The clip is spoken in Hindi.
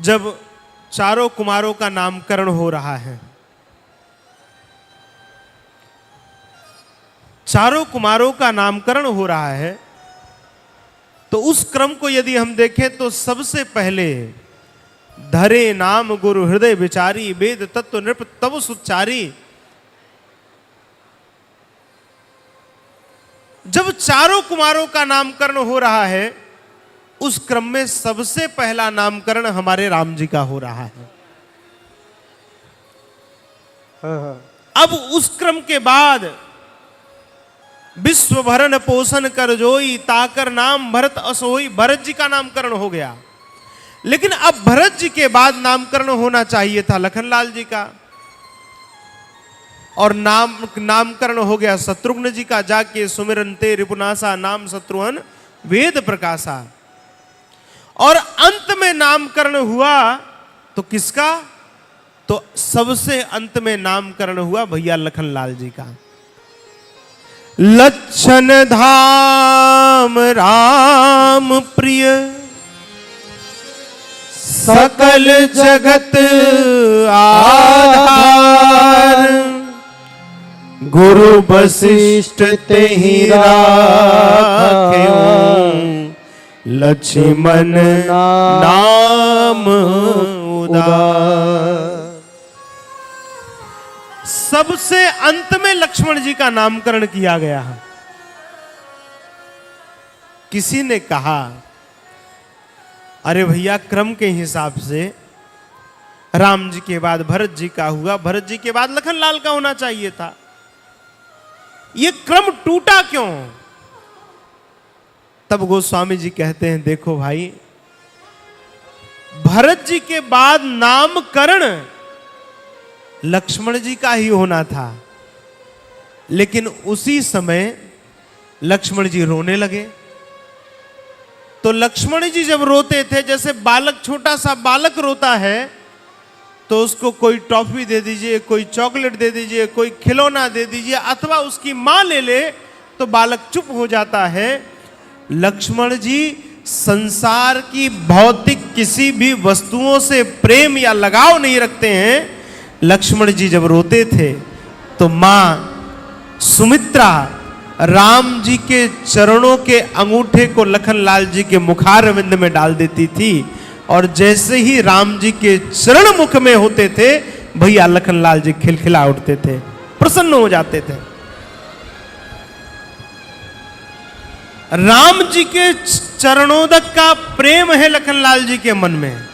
जब चारों कुमारों का नामकरण हो रहा है, चारों कुमारों का नामकरण हो रहा है, तो उस क्रम को यदि हम देखें तो सबसे पहले धरे नाम गुरु हृदय विचारी, वेद तत्व नृप तब सुचारी। जब चारों कुमारों का नामकरण हो रहा है, उस क्रम में सबसे पहला नामकरण हमारे राम जी का हो रहा है। अब उस क्रम के बाद विश्व भरण पोषण कर जोई, ताकर नाम भरत असोई, भरत जी का नामकरण हो गया। लेकिन अब भरत जी के बाद नामकरण होना चाहिए था लखनलाल जी का, और नामकरण हो गया शत्रुघ्न जी का, जाके सुमिरन ते रिपुनासा नाम शत्रुघ्न वेद प्रकाशा। और अंत में नामकरण हुआ तो किसका? तो सबसे अंत में नामकरण हुआ भैया लखनलाल जी का। लक्षण धाम राम प्रिय, सकल जगत आधार, गुरु वशिष्ठ तेहि राख्यो, लक्ष्मण नाम उदार। सबसे अंत में लक्ष्मण जी का नामकरण किया गया। किसी ने कहा, अरे भैया क्रम के हिसाब से राम जी के बाद भरत जी का हुआ, भरत जी के बाद लखनलाल का होना चाहिए था, ये क्रम टूटा क्यों? तब गोस्वामी जी कहते हैं, देखो भाई, भरत जी के बाद नामकरण लक्ष्मण जी का ही होना था, लेकिन उसी समय लक्ष्मण जी रोने लगे। तो लक्ष्मण जी जब रोते थे, जैसे बालक, छोटा सा बालक रोता है तो उसको कोई टॉफी दे दीजिए, कोई चॉकलेट दे दीजिए, कोई खिलौना दे दीजिए, अथवा उसकी मां ले ले तो बालक चुप हो जाता है। लक्ष्मण जी संसार की भौतिक किसी भी वस्तुओं से प्रेम या लगाव नहीं रखते हैं। लक्ष्मण जी जब रोते थे तो मां सुमित्रा राम जी के चरणों के अंगूठे को लखनलाल जी के मुखारविंद में डाल देती थी, और जैसे ही राम जी के चरण मुख में होते थे, भैया लखनलाल जी खिलखिला उठते थे, प्रसन्न हो जाते थे। राम जी के चरणोदक का प्रेम है लखनलाल जी के मन में।